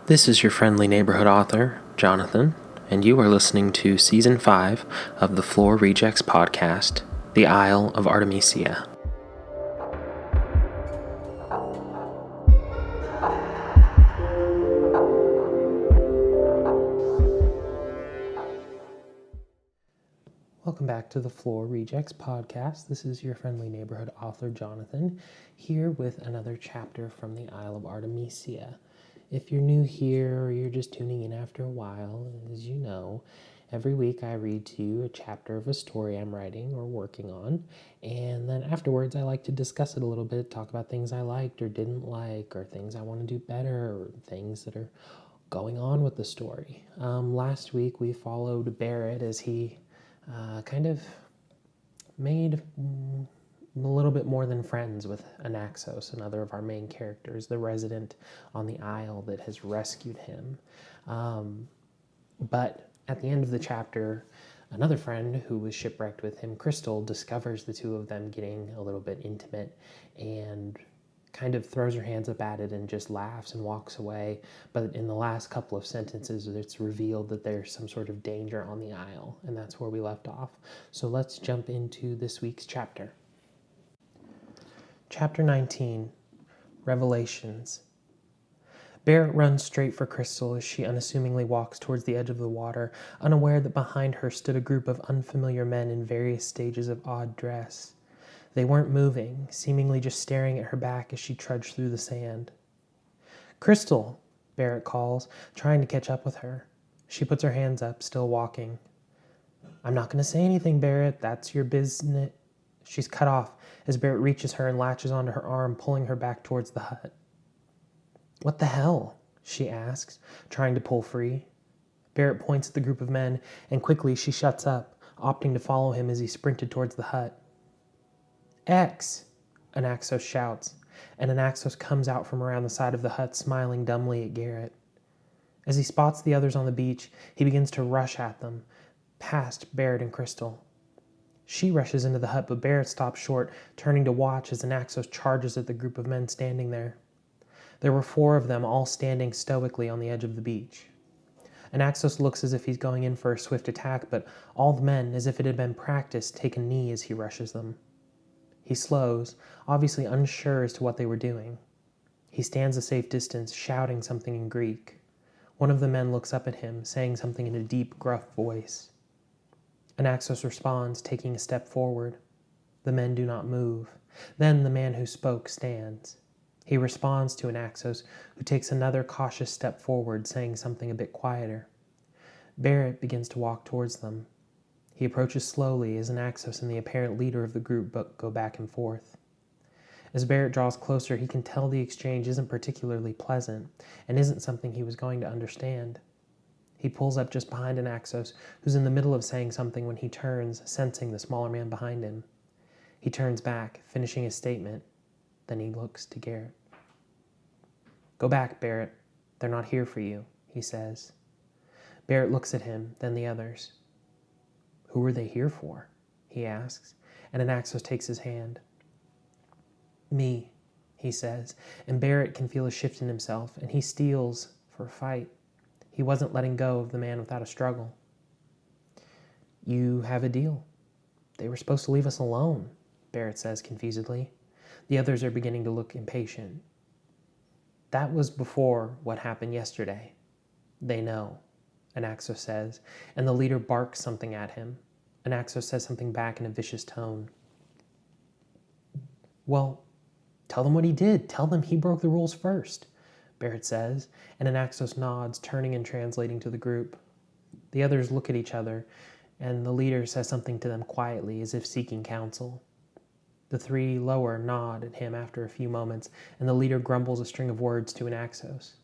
This is your friendly neighborhood author, Jonathan, and you are listening to Season 5 of the Floor Rejects podcast, The Isle of Artemisia. Welcome back to the Floor Rejects podcast. This is your friendly neighborhood author, Jonathan, here with another chapter from the Isle of Artemisia. If you're new here or you're just tuning in after a while, as you know, every week I read to you a chapter of a story I'm writing or working on, and then afterwards I like to discuss it a little bit, talk about things I liked or didn't like, or things I want to do better, or things that are going on with the story. Last week we followed Barrett as he kind of made a little bit more than friends with Anaxos, another of our main characters, the resident on the isle that has rescued him. But at the end of the chapter, another friend who was shipwrecked with him, Crystal, discovers the two of them getting a little bit intimate and kind of throws her hands up at it and just laughs and walks away. But in the last couple of sentences, it's revealed that there's some sort of danger on the isle, and that's where we left off. So let's jump into this week's chapter. Chapter 19, Revelations. Barrett runs straight for Crystal as she unassumingly walks towards the edge of the water, unaware that behind her stood a group of unfamiliar men in various stages of odd dress. They weren't moving, seemingly just staring at her back as she trudged through the sand. "Crystal," Barrett calls, trying to catch up with her. She puts her hands up, still walking. "I'm not going to say anything, Barrett. That's your business." She's cut off as Barrett reaches her and latches onto her arm, pulling her back towards the hut. "What the hell?" she asks, trying to pull free. Barrett points at the group of men, and quickly she shuts up, opting to follow him as he sprinted towards the hut. "X!" Anaxos shouts, and Anaxos comes out from around the side of the hut, smiling dumbly at Garrett. As he spots the others on the beach, he begins to rush at them, past Barrett and Crystal. She rushes into the hut, but Barrett stops short, turning to watch as Anaxos charges at the group of men standing there. There were 4 of them, all standing stoically on the edge of the beach. Anaxos looks as if he's going in for a swift attack, but all the men, as if it had been practiced, take a knee as he rushes them. He slows, obviously unsure as to what they were doing. He stands a safe distance, shouting something in Greek. One of the men looks up at him, saying something in a deep, gruff voice. Anaxos responds, taking a step forward. The men do not move. Then the man who spoke stands. He responds to Anaxos, who takes another cautious step forward, saying something a bit quieter. Barrett begins to walk towards them. He approaches slowly as Anaxos and the apparent leader of the group go back and forth. As Barrett draws closer, he can tell the exchange isn't particularly pleasant and isn't something he was going to understand. He pulls up just behind Anaxos, who's in the middle of saying something when he turns, sensing the smaller man behind him. He turns back, finishing his statement. Then he looks to Garrett. "Go back, Barrett. They're not here for you," he says. Barrett looks at him, then the others. "Who are they here for?" he asks, and Anaxos takes his hand. "Me," he says, and Barrett can feel a shift in himself, and he steels for a fight. He wasn't letting go of the man without a struggle. "You have a deal. They were supposed to leave us alone," Barrett says confusedly. The others are beginning to look impatient. "That was before what happened yesterday. They know," Anaxos says, and the leader barks something at him. Anaxos says something back in a vicious tone. "Well, tell them what he did. Tell them he broke the rules first," Barrett says, and Anaxos nods, turning and translating to the group. The others look at each other, and the leader says something to them quietly, as if seeking counsel. The 3 lower nod at him after a few moments, and the leader grumbles a string of words to Anaxos.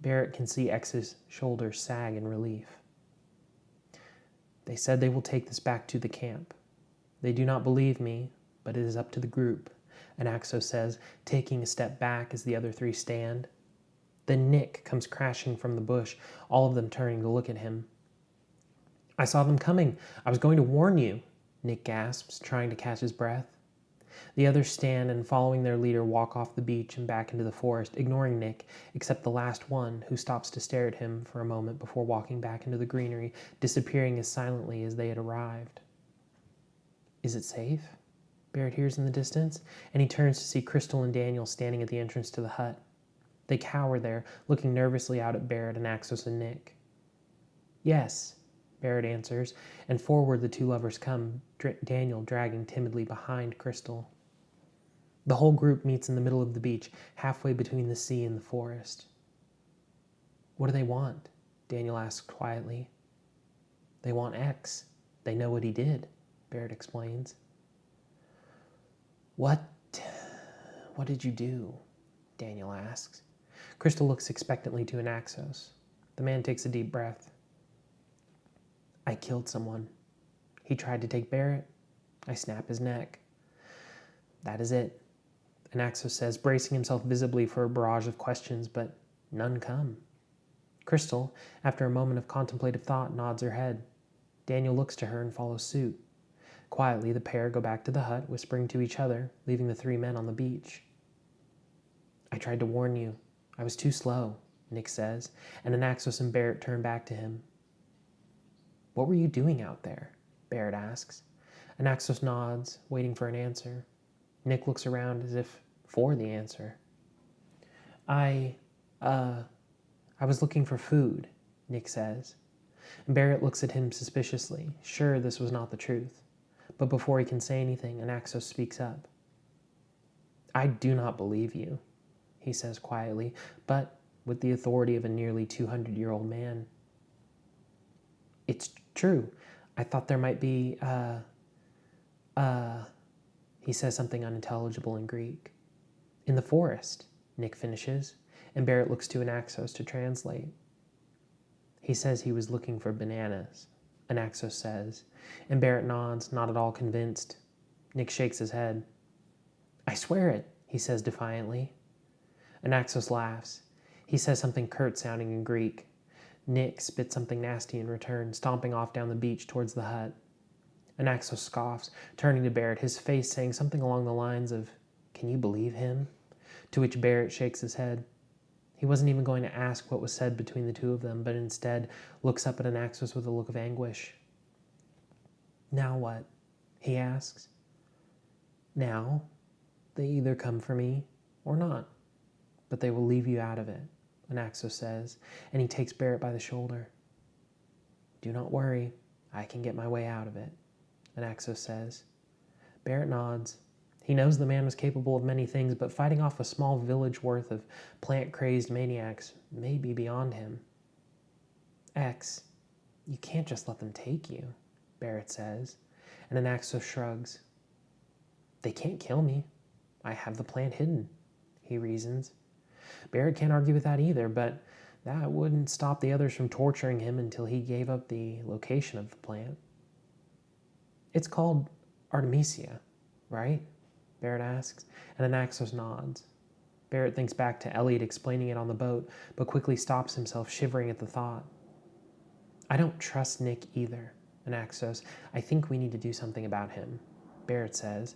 Barrett can see X's shoulders sag in relief. "They said they will take this back to the camp. They do not believe me, but it is up to the group," Anaxos says, taking a step back as the other 3 stand. Then Nick comes crashing from the bush, all of them turning to look at him. "I saw them coming. I was going to warn you," Nick gasps, trying to catch his breath. The others stand and, following their leader, walk off the beach and back into the forest, ignoring Nick, except the last one, who stops to stare at him for a moment before walking back into the greenery, disappearing as silently as they had arrived. "Is it safe?" Barrett hears in the distance, and he turns to see Crystal and Daniel standing at the entrance to the hut. They cower there, looking nervously out at Barrett, Anaxos, and Nick. "Yes," Barrett answers, and forward the two lovers come, Daniel dragging timidly behind Crystal. The whole group meets in the middle of the beach, halfway between the sea and the forest. "What do they want?" Daniel asks quietly. "They want X. They know what he did," Barrett explains. What did you do?" Daniel asks. Crystal looks expectantly to Anaxos. The man takes a deep breath. "I killed someone. He tried to take Barrett. I snap his neck. That is it," Anaxos says, bracing himself visibly for a barrage of questions, but none come. Crystal, after a moment of contemplative thought, nods her head. Daniel looks to her and follows suit. Quietly, the pair go back to the hut, whispering to each other, leaving the three men on the beach. "I tried to warn you. I was too slow," Nick says, and Anaxos and Barrett turn back to him. "What were you doing out there?" Barrett asks. Anaxos nods, waiting for an answer. Nick looks around as if for the answer. I was looking for food," Nick says. Barrett looks at him suspiciously, sure this was not the truth. But before he can say anything, Anaxos speaks up. "I do not believe you," he says quietly, but with the authority of a nearly 200-year-old man. "It's true. I thought there might be, he says something unintelligible in Greek. "In the forest," Nick finishes, and Barrett looks to Anaxos to translate. "He says he was looking for bananas," Anaxos says, and Barrett nods, not at all convinced. Nick shakes his head. "I swear it," he says defiantly. Anaxos laughs. He says something curt sounding in Greek. Nick spits something nasty in return, stomping off down the beach towards the hut. Anaxos scoffs, turning to Barrett, his face saying something along the lines of, "Can you believe him?" To which Barrett shakes his head. He wasn't even going to ask what was said between the two of them, but instead looks up at Anaxos with a look of anguish. "Now what?" he asks. "Now, they either come for me or not, but they will leave you out of it," Anaxos says, and he takes Barrett by the shoulder. "Do not worry, I can get my way out of it," Anaxos says. Barrett nods. He knows the man was capable of many things, but fighting off a small village worth of plant-crazed maniacs may be beyond him. "X, you can't just let them take you," Barrett says, and Anaxos shrugs. "They can't kill me. I have the plant hidden," he reasons. Barrett can't argue with that either, but that wouldn't stop the others from torturing him until he gave up the location of the plant. "It's called Artemisia, right?" Barrett asks, and Anaxos nods. Barrett thinks back to Elliot explaining it on the boat, but quickly stops himself, shivering at the thought. "I don't trust Nick either, Anaxos. I think we need to do something about him," Barrett says,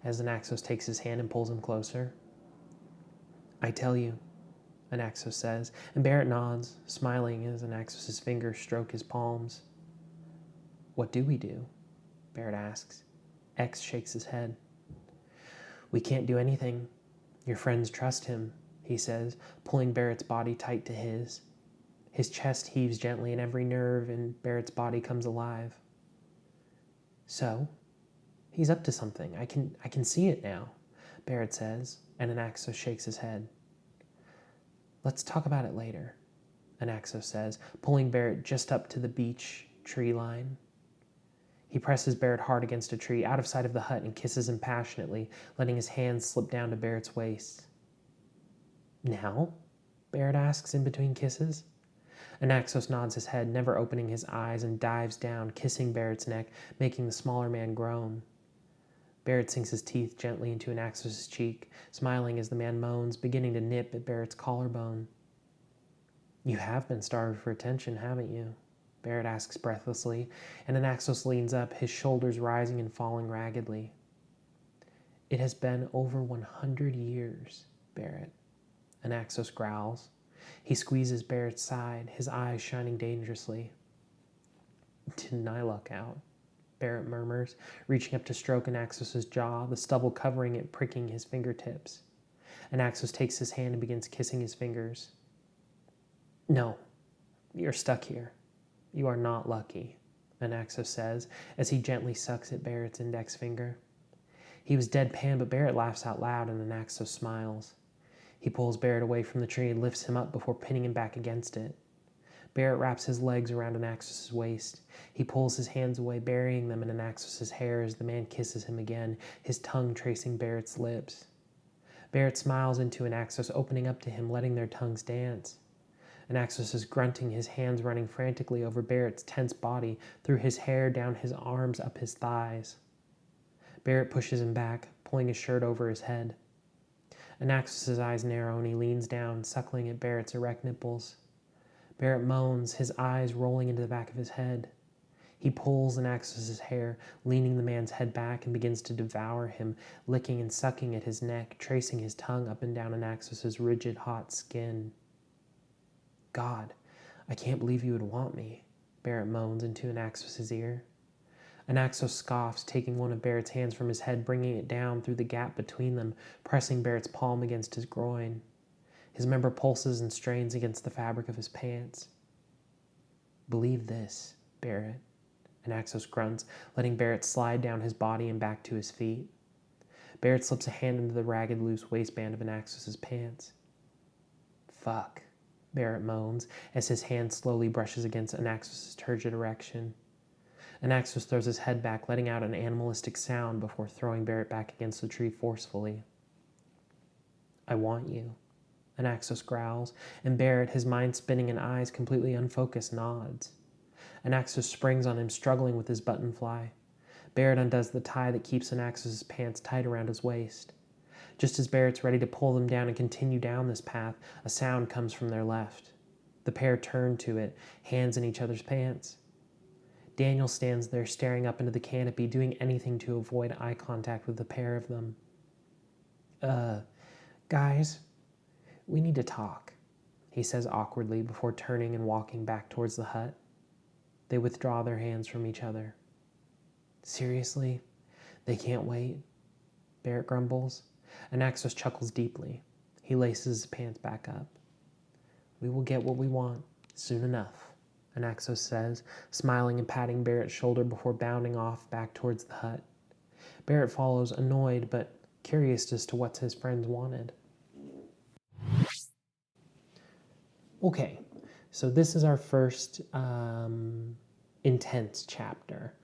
as Anaxos takes his hand and pulls him closer. "I tell you," Anaxos says, and Barrett nods, smiling as Anaxos' fingers stroke his palms. "What do we do?" Barrett asks. X shakes his head. "We can't do anything. Your friends trust him," he says, pulling Barrett's body tight to his. His chest heaves gently and every nerve in Barrett's body comes alive. "So, he's up to something. I can see it now," Barrett says, and Anaxos shakes his head. "Let's talk about it later," Anaxos says, pulling Barrett just up to the beach tree line. He presses Barrett hard against a tree, out of sight of the hut, and kisses him passionately, letting his hands slip down to Barrett's waist. "Now?" Barrett asks in between kisses. Anaxos nods his head, never opening his eyes, and dives down, kissing Barrett's neck, making the smaller man groan. Barrett sinks his teeth gently into Anaxos' cheek, smiling as the man moans, beginning to nip at Barrett's collarbone. "You have been starved for attention, haven't you?" Barrett asks breathlessly, and Anaxos leans up, his shoulders rising and falling raggedly. It has been over 100 years, Barrett. Anaxos growls. He squeezes Barrett's side, his eyes shining dangerously. Didn't I luck out? Barrett murmurs, reaching up to stroke Anaxos' jaw, the stubble covering it, pricking his fingertips. Anaxos takes his hand and begins kissing his fingers. No, you're stuck here. You are not lucky, Anaxos says, as he gently sucks at Barrett's index finger. He was deadpan, but Barrett laughs out loud and Anaxos smiles. He pulls Barrett away from the tree and lifts him up before pinning him back against it. Barrett wraps his legs around Anaxos' waist. He pulls his hands away, burying them in Anaxos' hair as the man kisses him again, his tongue tracing Barrett's lips. Barrett smiles into Anaxos, opening up to him, letting their tongues dance. Anaxos is grunting, his hands running frantically over Barrett's tense body, through his hair, down his arms, up his thighs. Barrett pushes him back, pulling his shirt over his head. Anaxos' eyes narrow and he leans down, suckling at Barrett's erect nipples. Barrett moans, his eyes rolling into the back of his head. He pulls Anaxos' hair, leaning the man's head back, and begins to devour him, licking and sucking at his neck, tracing his tongue up and down Anaxos' rigid, hot skin. God, I can't believe you would want me, Barrett moans into Anaxos' ear. Anaxos scoffs, taking one of Barrett's hands from his head, bringing it down through the gap between them, pressing Barrett's palm against his groin. His member pulses and strains against the fabric of his pants. Believe this, Barrett, Anaxos grunts, letting Barrett slide down his body and back to his feet. Barrett slips a hand into the ragged, loose waistband of Anaxos' pants. Fuck, Barrett moans, as his hand slowly brushes against Anaxos' turgid erection. Anaxos throws his head back, letting out an animalistic sound before throwing Barrett back against the tree forcefully. I want you, Anaxos growls, and Barrett, his mind spinning and eyes completely unfocused, nods. Anaxos springs on him, struggling with his button fly. Barrett undoes the tie that keeps Anaxos' pants tight around his waist. Just as Barrett's ready to pull them down and continue down this path, a sound comes from their left. The pair turn to it, hands in each other's pants. Daniel stands there staring up into the canopy, doing anything to avoid eye contact with the pair of them. Guys, we need to talk, he says awkwardly before turning and walking back towards the hut. They withdraw their hands from each other. Seriously? They can't wait? Barrett grumbles. Anaxos chuckles deeply. He laces his pants back up. We will get what we want soon enough, Anaxos says, smiling and patting Barrett's shoulder before bounding off back towards the hut. Barrett follows, annoyed but curious as to what his friends wanted. Okay, so this is our first intense chapter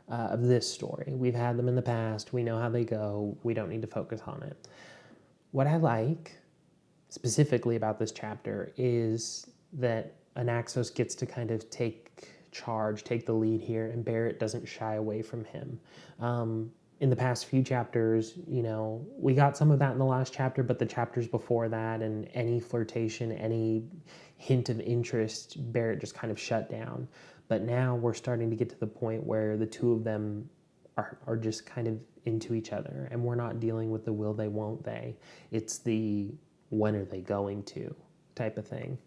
of this story. We've had them in the past. We know how they go. We don't need to focus on it. What I like specifically about this chapter is that Anaxos gets to kind of take charge, take the lead here, and Barrett doesn't shy away from him. In the past few chapters, you know, we got some of that in the last chapter, but the chapters before that and any flirtation, any hint of interest, Barrett just kind of shut down. But now we're starting to get to the point where the two of them are just kind of into each other, and we're not dealing with the will they, won't they. It's the when are they going to type of thing.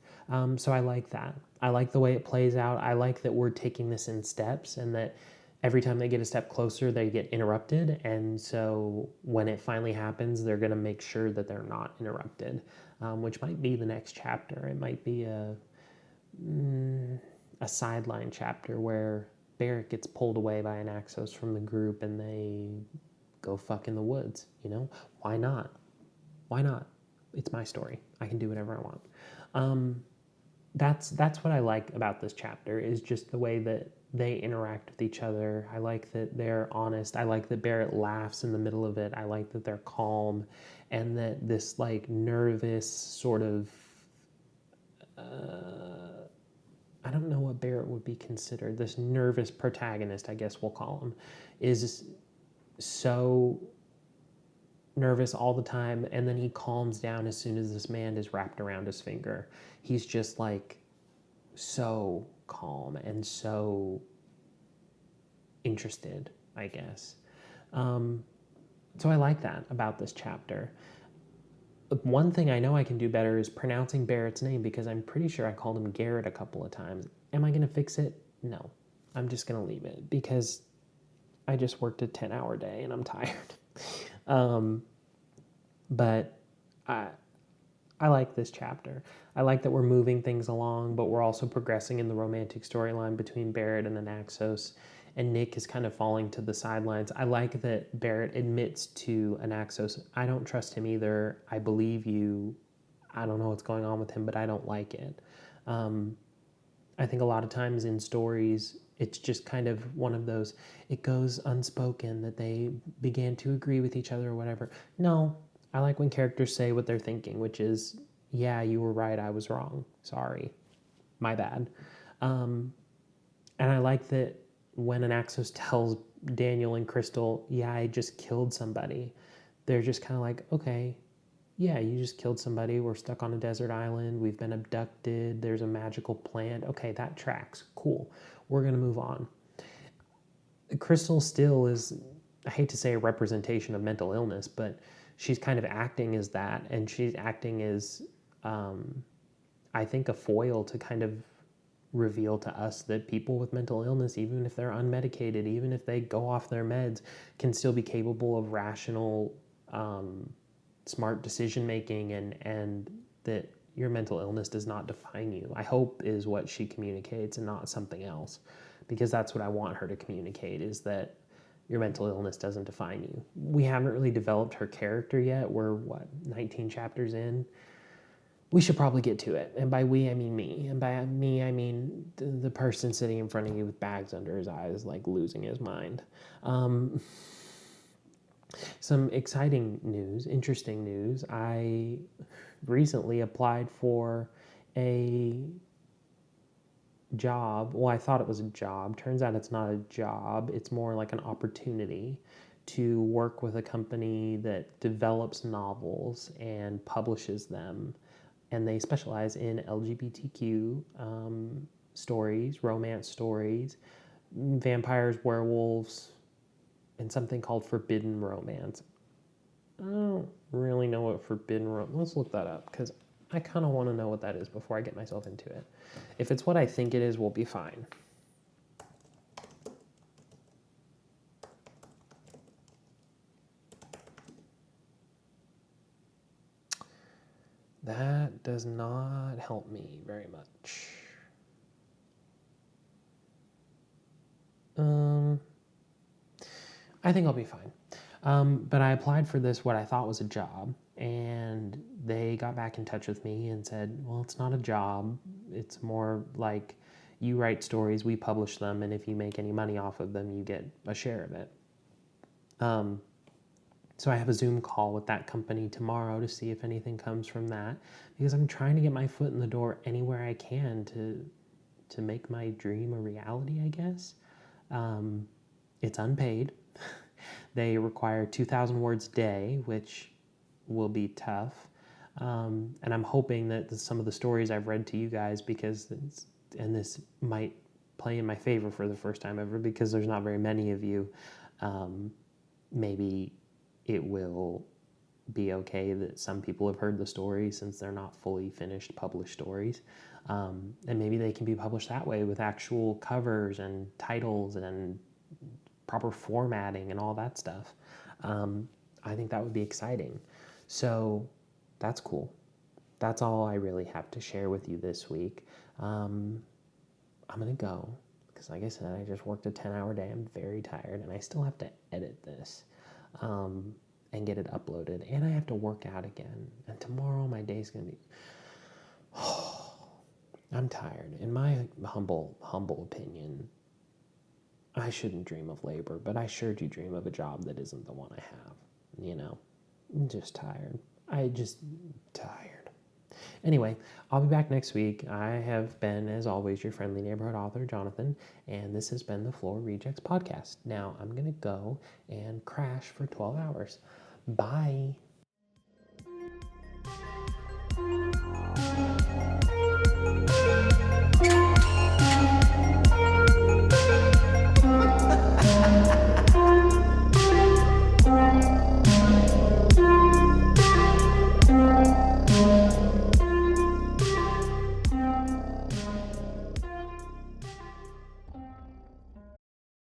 So I like that. I like the way it plays out. I like that we're taking this in steps and that every time they get a step closer, they get interrupted. And so when it finally happens, they're going to make sure that they're not interrupted, which might be the next chapter. It might be a sideline chapter where Barrett gets pulled away by Anaxos from the group and they go fuck in the woods. You know, why not? Why not? It's my story. I can do whatever I want. That's what I like about this chapter, is just the way that they interact with each other. I like that they're honest. I like that Barrett laughs in the middle of it. I like that they're calm, and that this like nervous sort of I don't know what Barrett would be considered. This nervous protagonist, I guess we'll call him, is so nervous all the time, and then he calms down as soon as this man is wrapped around his finger. He's just like so calm and so interested, I guess. So I like that about this chapter. One thing I know I can do better is pronouncing Barrett's name, because I'm pretty sure I called him Garrett a couple of times. Am I going to fix it? No. I'm just going to leave it because I just worked a 10-hour day and I'm tired. But I like this chapter. I like that we're moving things along, but we're also progressing in the romantic storyline between Barrett and Anaxos, and Nick is kind of falling to the sidelines. I like that Barrett admits to Anaxos, I don't trust him either. I believe you. I don't know what's going on with him, but I don't like it. I think a lot of times in stories, it's just kind of one of those, it goes unspoken that they began to agree with each other or whatever. No, I like when characters say what they're thinking, which is, yeah, you were right, I was wrong. Sorry. My bad. And I like that when Anaxos tells Daniel and Crystal, yeah, I just killed somebody, they're just kind of like, okay, yeah, you just killed somebody. We're stuck on a desert island. We've been abducted. There's a magical plant. Okay, that tracks. Cool. We're going to move on. Crystal still is, I hate to say a representation of mental illness, but she's kind of acting as that. And she's acting as, I think, a foil to kind of reveal to us that people with mental illness, even if they're unmedicated, even if they go off their meds, can still be capable of rational, smart decision making, and that your mental illness does not define you, I hope, is what she communicates, and not something else, because that's what I want her to communicate, is that your mental illness doesn't define you. We haven't really developed her character yet. We're 19 chapters in. We should probably get to it. And by we, I mean me. And by me, I mean the person sitting in front of you with bags under his eyes, like losing his mind. Some exciting news, interesting news. I recently applied for a job. Well, I thought it was a job. Turns out it's not a job. It's more like an opportunity to work with a company that develops novels and publishes them. And they specialize in LGBTQ stories, romance stories, vampires, werewolves, and something called forbidden romance. I don't really know what forbidden romance. Let's look that up, because I kind of want to know what that is before I get myself into it. If it's what I think it is, we'll be fine. That does not help me very much. I think I'll be fine. But I applied for this, what I thought was a job, and they got back in touch with me and said, well, it's not a job. It's more like you write stories, we publish them, and if you make any money off of them, you get a share of it. So I have a Zoom call with that company tomorrow to see if anything comes from that, because I'm trying to get my foot in the door anywhere I can to make my dream a reality, I guess. It's unpaid. They require 2,000 words a day, which will be tough. And I'm hoping that some of the stories I've read to you guys, and this might play in my favor for the first time ever, because there's not very many of you, maybe it will be okay that some people have heard the story, since they're not fully finished published stories. And maybe they can be published that way, with actual covers and titles and proper formatting and all that stuff. I think that would be exciting. So that's cool. That's all I really have to share with you this week. I'm going to go, because like I said, I just worked a 10-hour day. I'm very tired, and I still have to edit this and get it uploaded. And I have to work out again. And tomorrow my day's going to be... I'm tired. In my humble opinion, I shouldn't dream of labor, but I sure do dream of a job that isn't the one I have. I'm just tired. Tired. Anyway, I'll be back next week. I have been, as always, your friendly neighborhood author, Jonathan, and this has been the Floor Rejects Podcast. Now, I'm going to go and crash for 12 hours. Bye.